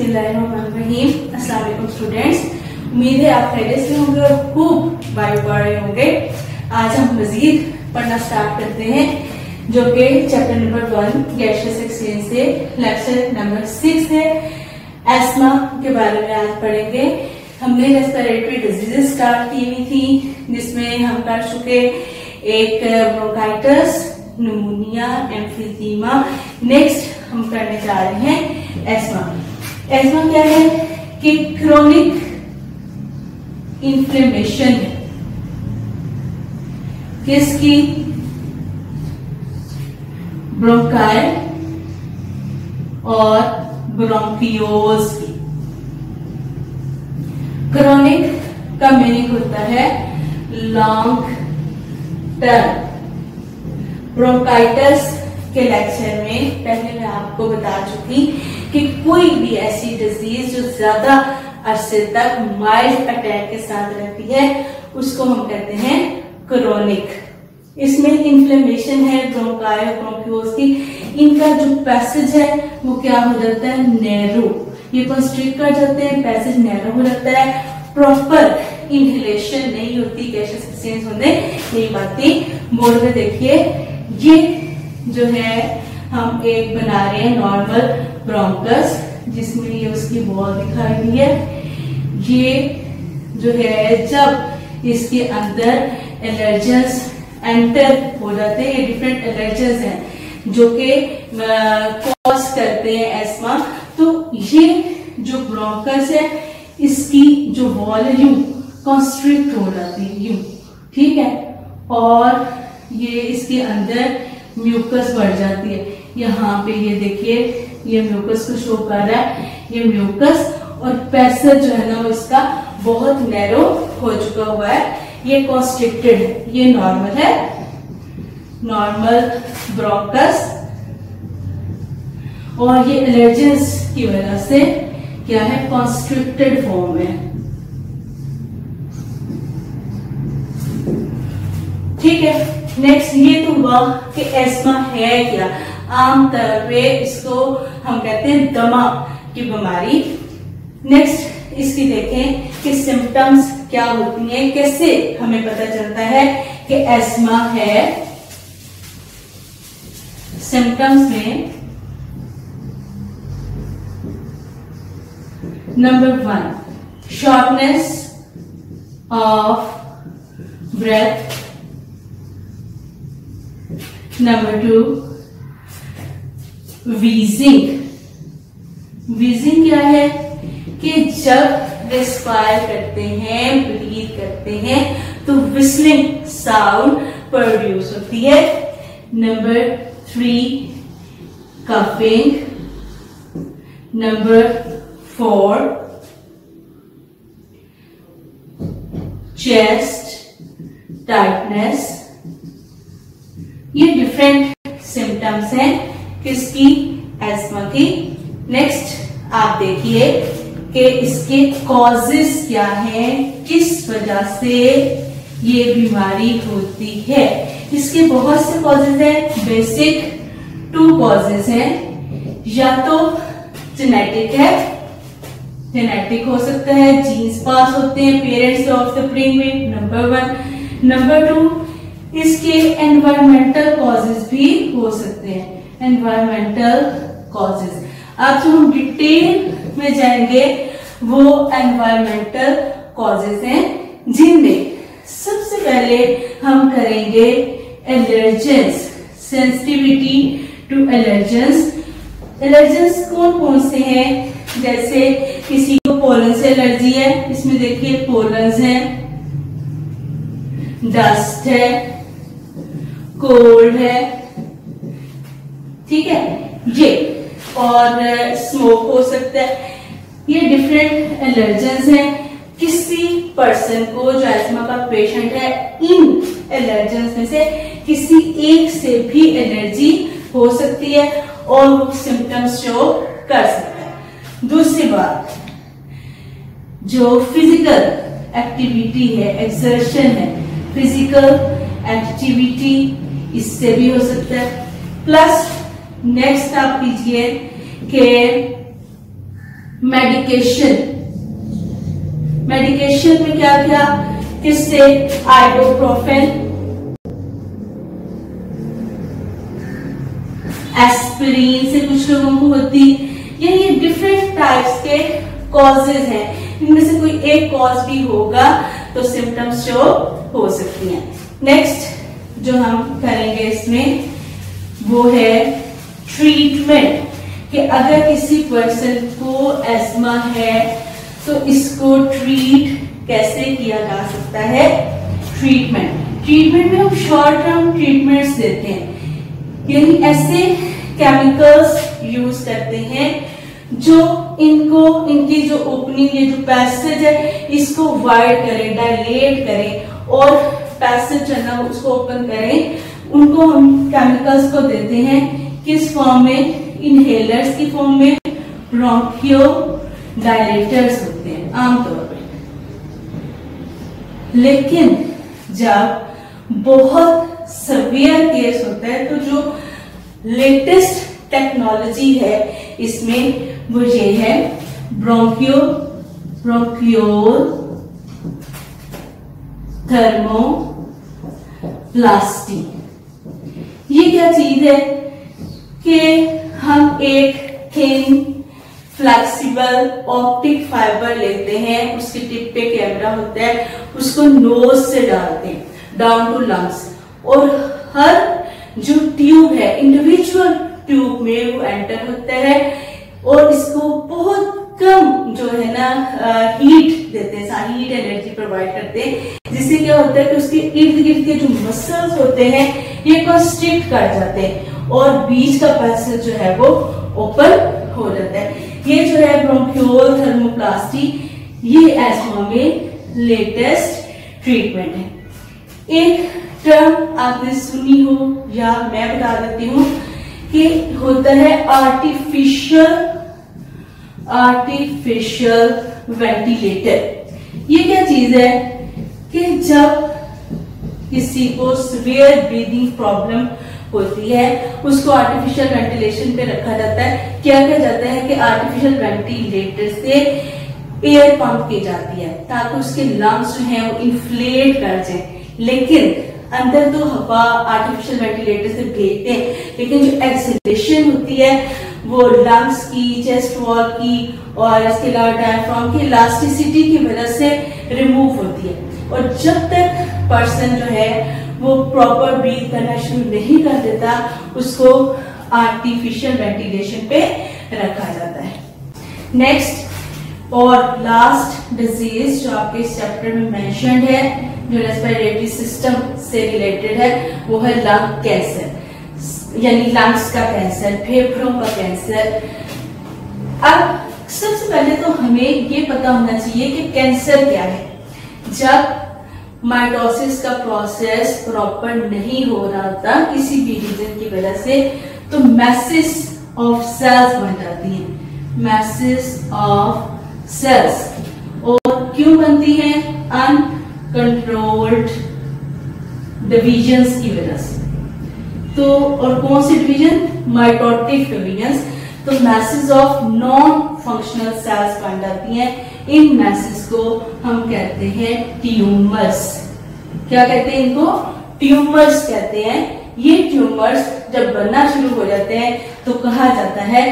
बिस्मिल्लाहिर्रहमानिर्रहीम। अस्सलाम वालेकुम स्टूडेंट्स, उम्मीद है आप खैरियत से होंगे और खूब बायो पढ़ रहे होंगे। आज हम मजीद पढ़ना स्टार्ट करते हैं जो कि चैप्टर नंबर 1 गैसियस एक्सचेंज से लेक्चर नंबर 6 है। एस्मा के बारे में आज पढ़ेंगे। हमने रेस्पिरेटरी डिजीजेस स्टार्ट की हुई थी जिसमें हम कर चुके एक ब्रोंकाइटिस, निमोनिया, एम्फीजीमा। नेक्स्ट हम करने जा रहे हैं एस्मा। एस्मा क्या है कि क्रोनिक इन्फ्लेमेशन है किसकी, ब्रोंकाई और ब्रोंकियोल्स की। क्रोनिक का मीनिंग होता है लॉन्ग टर्म। ब्रोंकाइटिस के लेक्चर में पहले मैं आपको बता चुकी कि कोई भी ऐसी डिजीज जो ज्यादा अरसे तक माइल्ड अटैक के साथ रहती है उसको हम कहते हैं क्रोनिक। इसमें इन्फ्लेमेशन है ब्रोंकाई और ब्रोंकियोल्स की। इनका जो पैसेज है वो क्या हो जाता है, नैरो। ये कंस्ट्रिक्ट कर जाते हैं, पैसेज नैरो हो जाता है, प्रॉपर इनहेलेशन नहीं होती गैसियस एक्सचेंज होने। यही बातें बोर्ड में देखिए। ये जो है हम एक बना रहे हैं नॉर्मल ब्रोंकस जिसमें ये उसकी वॉल दिखाई दी है। ये जो है जब इसके अंदर एलर्जेंस एंटर हो जाते हैं, ये डिफरेंट एलर्जेंस हैं जो कि कॉज करते हैं एस्मा। तो ये जो ब्रोंकस है इसकी जो वॉल है यूं कंस्ट्रिक्ट हो जाती है यूं, ठीक है। और ये इसके अंदर म्यूकस बढ़ जाती है। यहाँ पे ये देखिए ये म्यूकस को शो कर रहा है, ये म्यूकस और पैसेज जो है ना वो इसका बहुत नैरो हो चुका हुआ है। ये कॉन्स्ट्रिक्टेड है, ये नॉर्मल है, नॉर्मल ब्रोंकस। और ये एलर्जेंस की वजह से क्या है, कॉन्स्ट्रिक्टेड फॉर्म है, ठीक है। नेक्स्ट ये तो हुआ कि एस्मा है क्या। आमतौर पे इसको हम कहते हैं दमा की बीमारी। नेक्स्ट इसकी देखें कि सिम्टम्स क्या होती हैं, कैसे हमें पता चलता है कि एस्मा है। सिम्टम्स में number 1 shortness of breath, number 2 wheezing. Wheezing क्या है कि जब रेस्पायर करते हैं, ब्रीथ करते हैं तो विस्लिंग साउंड प्रोड्यूस होती है। Number 3 coughing, number 4 chest tightness. ये डिफरेंट सिम्टम्स हैं किसकी, एस्मा की। नेक्स्ट आप देखिए कि इसके कॉजेस क्या हैं, किस वजह से ये बीमारी होती है। इसके बहुत से कॉजेस हैं, बेसिक 2 कॉजेस हैं। या तो जेनेटिक है, जेनेटिक हो सकता है, जीन्स पास होते हैं पेरेंट्स से ऑफस्प्रिंग में, नंबर 1। नंबर 2 इसके एनवायरमेंटल कॉजेस भी हो सकते हैं, एनवायरमेंटल कॉजेस। अब जो हम डिटेल में जाएंगे वो एनवायरमेंटल कॉजेस हैं जिनमें सबसे पहले हम करेंगे allergens, sensitivity to allergens. Allergens कौन कौन से हैं, जैसे किसी को पोलन से एलर्जी है, इसमें देखिए पोलन्स है, डस्ट है, कोल्ड है, ठीक है ये, और स्मोक हो सकता है। ये डिफरेंट एलर्जेंस हैं। किसी पर्सन को जो एस्मा का पेशेंट है इन एलर्जेंस में से किसी एक से भी एलर्जी हो सकती है और वो सिम्टम्स शो कर सकता है। दूसरी बात, जो फिजिकल एक्टिविटी है, एक्सर्शन है, फिजिकल एक्टिविटी इससे भी हो सकता है। प्लस नेक्स्ट आप कीजिए कि मेडिकेशन, मेडिकेशन में क्या क्या, किससे, आइबुप्रोफेन, एस्पिरिन से कुछ लोगों को होती, ये डिफरेंट टाइप्स के कॉजेज हैं। इनमें से कोई एक कॉज भी होगा तो सिम्टम्स शो हो सकती हैं। नेक्स्ट जो हम करेंगे इसमें वो है ट्रीटमेंट, कि अगर किसी पर्सन को एस्मा है तो इसको ट्रीट कैसे किया जा सकता है। ट्रीटमेंट में हम शॉर्ट टर्म ट्रीटमेंट्स देते हैं, यानी ऐसे केमिकल्स यूज करते हैं जो इनकी जो ओपनिंग, ये जो पैसेज है इसको वाइड करे, डायलेट करे और पैसेज है ना उसको ओपन करें। उनको हम केमिकल्स को देते हैं किस फॉर्म में, इनहेलर्स की फॉर्म में, ब्रोंकियो डायलेटर्स होते हैं आमतौर पर। लेकिन जब बहुत सवियर केस होता है तो जो लेटेस्ट टेक्नोलॉजी है इसमें वो ये है ब्रोंकियोल थर्मोप्लास्टी। ये क्या चीज है कि हम एक थिन फ्लेक्सिबल ऑप्टिक फाइबर लेते हैं, उसके टिप पे कैमरा होता है, उसको नोज से डालते हैं डाउन टू लंग्स, और हर जो ट्यूब है इंडिविजुअल ट्यूब में वो एंटर होता है और इसको बहुत कम जो है ना हीट देते हैं, हीट एनर्जी प्रोवाइड करते हैं, जिससे क्या होता है कि उसके इर्द गिर्द के जो मसल्स होते हैं ये कंस्ट्रिक्ट कर जाते हैं और बीच का पैसेज जो है वो ओपन हो जाता है। ये जो है ब्रोंकियोल थर्मोप्लास्टी, ये एस्मा में लेटेस्ट ट्रीटमेंट है। एक टर्म आपने सुनी हो या मैं बता देती हूँ कि होता है आर्टिफिशियल वेंटिलेटर। ये क्या चीज है कि जब किसी को सीवियर ब्रीदिंग प्रॉब्लम होती है उसको आर्टिफिशियल वेंटिलेशन पे रखा जाता है। क्या किया जाता है कि आर्टिफिशियल वेंटिलेटर से एयर पंप की जाती है ताकि उसके लंग्स जो हैं वो इन्फ्लेट कर जाए, लेकिन अंदर तो हवा आर्टिफिशियल वेंटिलेटर से भेजते हैं, लेकिन जो एक्सहेलेशन होती है वो लंग्स की, चेस्ट वॉल की और इसके अलावा डायफ्राम की इलास्टिसिटी की वजह से रिमूव होती है। और जब तक पर्सन जो है वो प्रॉपर ब्रीथ करना शुरू नहीं कर देता उसको आर्टिफिशियल वेंटिलेशन पे रखा जाता है। नेक्स्ट और लास्ट डिजीज जो आपके इस चैप्टर में मेंशन्ड है, जो रेस्पिरेटरी सिस्टम से रिलेटेड है, वो है लंग कैंसर, यानी लंग्स का कैंसर, फेफड़ों का कैंसर। अब सबसे पहले तो हमें ये पता होना चाहिए कि कैंसर क्या है। जब माइटोसिस का प्रोसेस प्रॉपर नहीं हो रहा होता किसी भी रीजन की वजह से तो मैसेज ऑफ सेल्स बन जाती हैं, मैसेज ऑफ सेल्स। और क्यों बनती हैं? अनकंट्रोल्ड डिविजन्स की वजह से। तो और कौन सी डिवीजन? Mitotic divisions. तो message of non functional cells बन जाती हैं। इन मैसेज को हम कहते हैं ट्यूमर्स। क्या कहते हैं इनको? ट्यूमर्स कहते हैं। ये ट्यूमर्स जब बनना शुरू हो जाते हैं तो कहा जाता है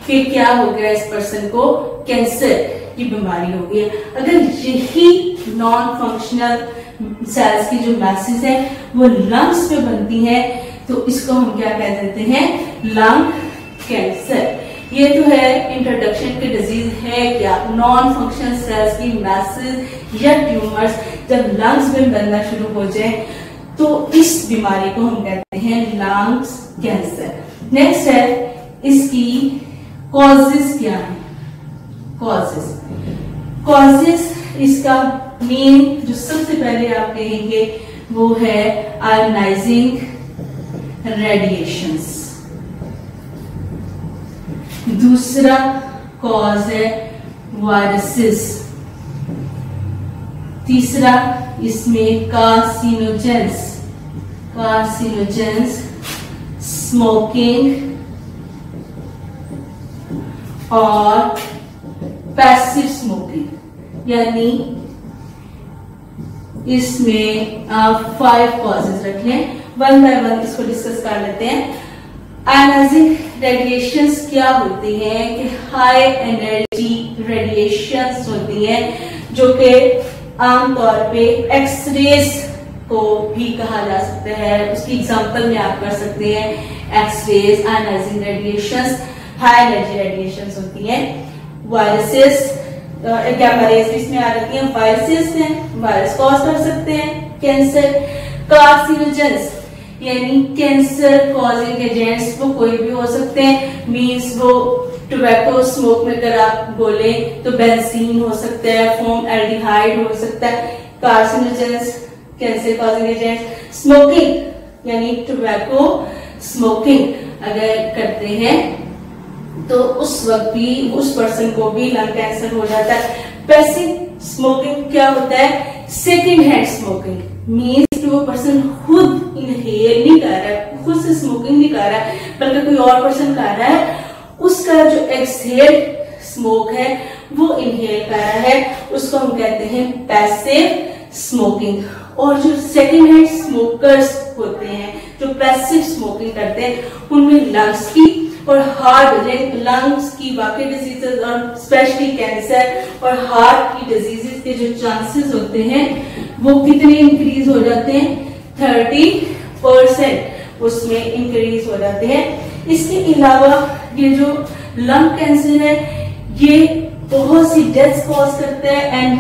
कि क्या हो गया, इस पर्सन को कैंसर की बीमारी हो गई है। अगर यही नॉन फंक्शनल सेल्स की जो मैसेज है वो लंग्स में बनती है तो इसको हम क्या कह देते हैं? Lung cancer. ये तो है इंट्रोडक्शन की डिजीज है क्या, नॉन फंक्शनल सेल्स की मैसेज या ट्यूमर्स जब लंग्स में बनना शुरू हो जाए तो इस बीमारी को हम कहते हैं लंग्स कैंसर। नेक्स्ट है इसकी कॉजेस क्या है? कॉजेस इसका मेन जो सबसे पहले आप कहेंगे वो है आयोनाइजिंग रेडिएशंस। दूसरा कॉज है वायरसेस। तीसरा इसमें कार्सिनोजेंस, स्मोकिंग और पैसिव स्मोकिंग, यानी इसमें आप 5 कॉजेज रख लें, वन बाय वन इसको डिस्कस कर लेते हैं। आयनाइजिंग रेडिएशंस क्या होती हैं कि हाई एनर्जी रेडिएशंस होती हैं, जो कि आमतौर पे एक्सरेज को भी कहा जा सकता है। उसकी एग्जांपल में आप कर सकते हैं x rays, ionising radiations, high energy radiations होती हैं। वायरसेस, गामा रेज इसमें आ रही हैं, वायरसेस हैं, वायरस कॉज कर सकते हैं कैंसर। कार्सिनोजेंस यानी कैंसर कॉजिंग एजेंट्स वो कोई भी हो सकते हैं, मींस वो टोबैको स्मोक में अगर आप बोले तो बेंजीन हो सकता है, फॉर्मल्डिहाइड हो सकता है। Carcinogens cancer causing agent. Smoking यानी टोबैको स्मोकिंग अगर करते हैं तो उस वक्त भी उस पर्सन को भी लंग कैंसर हो जाता है। पैसिव स्मोकिंग क्या होता है? सेकेंड हैंड स्मोकिंग, मीन्स कि वो पर्सन खुद इनहेल नहीं कर रहा है, खुद से स्मोकिंग नहीं कर रहा है, बल्कि कोई और पर्सन कर रहा है, उसका जो एक्सहेल स्मोक है वो इनहेल कर रहा है, उसको हम कहते हैं पैसिव स्मोकिंग। और जो सेकेंड हैंड स्मोकर्स होते हैं जो पैसिव स्मोकिंग करते हैं, उनमें लंग्स की और हार्ट, लंग्स की बाकी डिजीजेस और स्पेशली कैंसर और हार्ट की डिजीजेस के जो चांसेस होते हैं वो कितने इंक्रीज हो जाते हैं? 30% उसमें इंक्रीज हो जाते हैं। इसके अलावा ये जो लंग कैंसर है ये बहुत सी डेथ्स कॉज करता है। एंड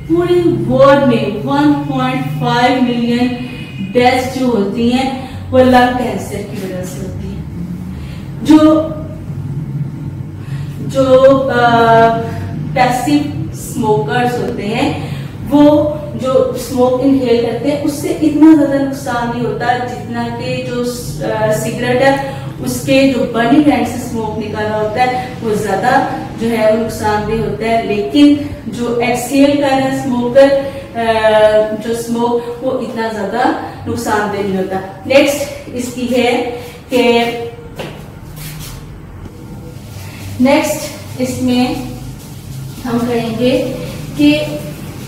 पूरे वर्ल्ड में 1.5 मिलियन डेथ्स जो होती हैं वो लंग कैंसर की वजह से होती है। जो पैसिव स्मोकर्स होते हैं वो जो स्मोक इनहेल करते हैं उससे इतना ज्यादा नुकसान नहीं होता जितना कि जो सिगरेट है उसके जो बर्निंग एंड से स्मोक निकाला होता है वो ज्यादा जो है वो नुकसानदेह होता है। लेकिन जो एक्सहेल कर रहा है स्मोकर, जो स्मोक, वो इतना ज्यादा नुकसानदेह नहीं होता। नेक्स्ट इसकी है कि नेक्स्ट इसमें हम कहेंगे कि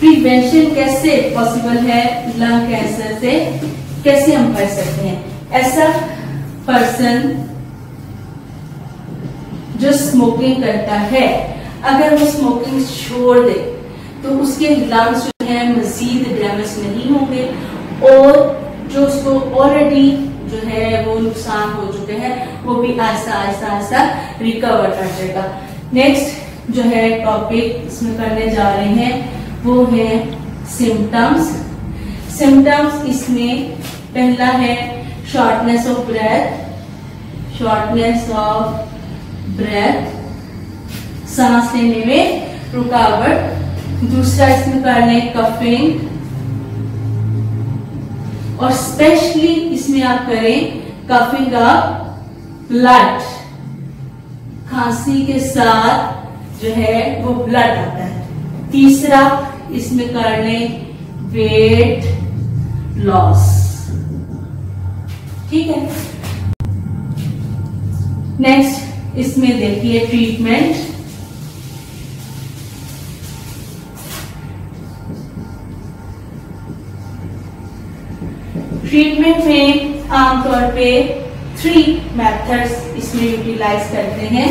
प्रिवेंशन कैसे पॉसिबल है लंग कैंसर से, कैसे हम कर सकते हैं। ऐसा पर्सन जो स्मोकिंग करता है अगर वो स्मोकिंग छोड़ दे तो उसके लंग्स जो है मजीद डैमेज नहीं होंगे और जो उसको ऑलरेडी जो है वो नुकसान हो चुके हैं वो भी आहिस्ता आहिस्ता आहिस्ता रिकवर कर जाएगा। नेक्स्ट जो है टॉपिक इसमें करने जा रहे हैं वो है सिम्टम्स। सिम्टम्स इसमें पहला है shortness of breath, shortness of breath, सांस लेने में रुकावट। दूसरा इसमें कर लें कफिंग, और स्पेशली इसमें आप करें कफिंग ऑफ ब्लड, खांसी के साथ जो है वो ब्लड आता है। तीसरा इसमें कर लें वेट लॉस। ठीक है, नेक्स्ट इसमें देखिए ट्रीटमेंट। ट्रीटमेंट में आमतौर पे 3 मेथड्स इसमें यूटिलाइज करते हैं।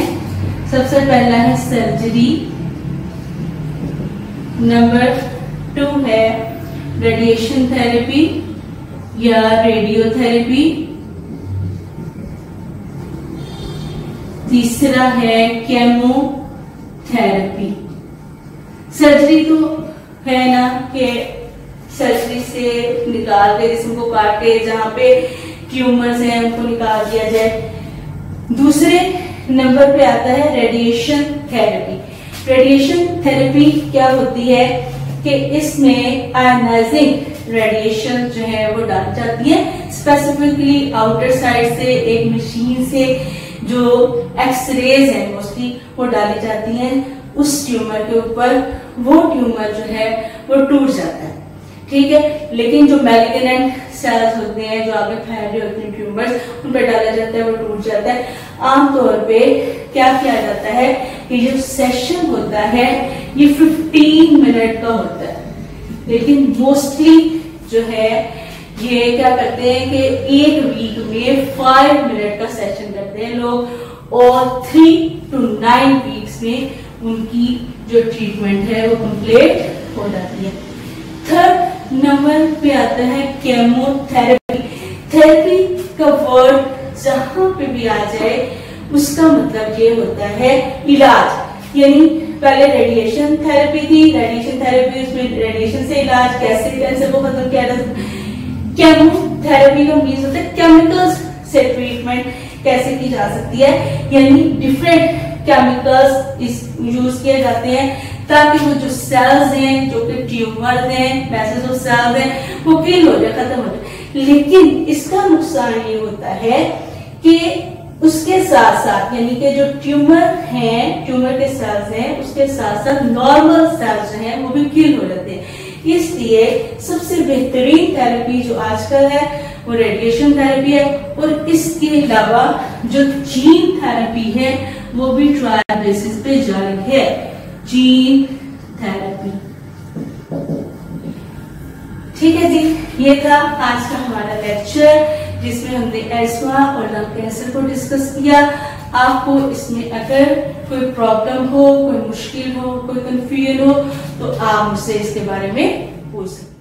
सबसे पहला है सर्जरी, नंबर 2 है रेडिएशन थेरेपी या रेडियोथेरेपी, तीसरा है केमोथेरेपी। सर्जरी तो है ना कि सर्जरी से निकाल के जिसम को काट के जहां पे ट्यूमर्स हैं उनको निकाल दिया जाए। दूसरे नंबर पे आता है रेडिएशन थेरेपी। रेडिएशन थेरेपी क्या होती है कि इसमें आयनाइजिंग रेडिएशन जो है वो डाली जाती है, स्पेसिफिकली आउटर साइड से एक मशीन से जो एक्सरेज है मोस्टली वो डाली जाती हैं उस ट्यूमर के ऊपर। वो ट्यूमर जो है वो टूट जाता है, ठीक है। लेकिन जो मैलिग्नेंट सेल्स होते हैं जो आगे फैले होते हैं ट्यूमर्स, उन पर डाला जाता है वो टूट जाता है। आमतौर पे क्या किया जाता है कि जो सेशन होता है ये 15 मिनट का होता है, लेकिन मोस्टली जो है ये क्या करते हैं कि एक वीक में 5 मिनट का सेशन करते हैं लोग, और 3 to 9 वीक्स में उनकी जो ट्रीटमेंट है वो कंप्लीट हो जाती है। थर्ड नंबर पे आता है केमोथेरेपी। थेरेपी का वर्ड जहां पे भी आ जाए उसका मतलब ये होता है इलाज। यानी पहले रेडिएशन थेरेपी थी, रेडिएशन थेरेपी उसमें रेडिएशन से इलाज, कैसे कैंसर को खत्म किया जा सकता है। केमोथेरेपी का मीन्स होता है केमिकल्स से ट्रीटमेंट कैसे की जा सकती है, यानी डिफरेंट केमिकल्स यूज किए जाते हैं ताकि वो जो सेल्स हैं, जो कि ट्यूमर्स हैं, मैसेज ऑफ सेल्स हैं, वो किल हो जाए, खत्म हो जाए। लेकिन इसका नुकसान ये होता है कि उसके साथ साथ यानी कि जो ट्यूमर हैं, ट्यूमर के सेल्स हैं, उसके साथ साथ नॉर्मल सेल्स जो हैं वो भी किल हो जाते हैं। इसलिए सबसे बेहतरीन थेरेपी जो आजकल है वो रेडिएशन थेरेपी है, और इसके अलावा जो जीन थेरेपी है वो भी ट्रायल बेसिस पे जारी है, जीन थेरेपी। ठीक है जी, ये था आज का हमारा लेक्चर जिसमें हमने एस्मा और लंग कैंसर को डिस्कस किया। आपको इसमें अगर कोई प्रॉब्लम हो, कोई मुश्किल हो, कोई कंफ्यूजन हो तो आप मुझसे इसके बारे में पूछ सकते हैं।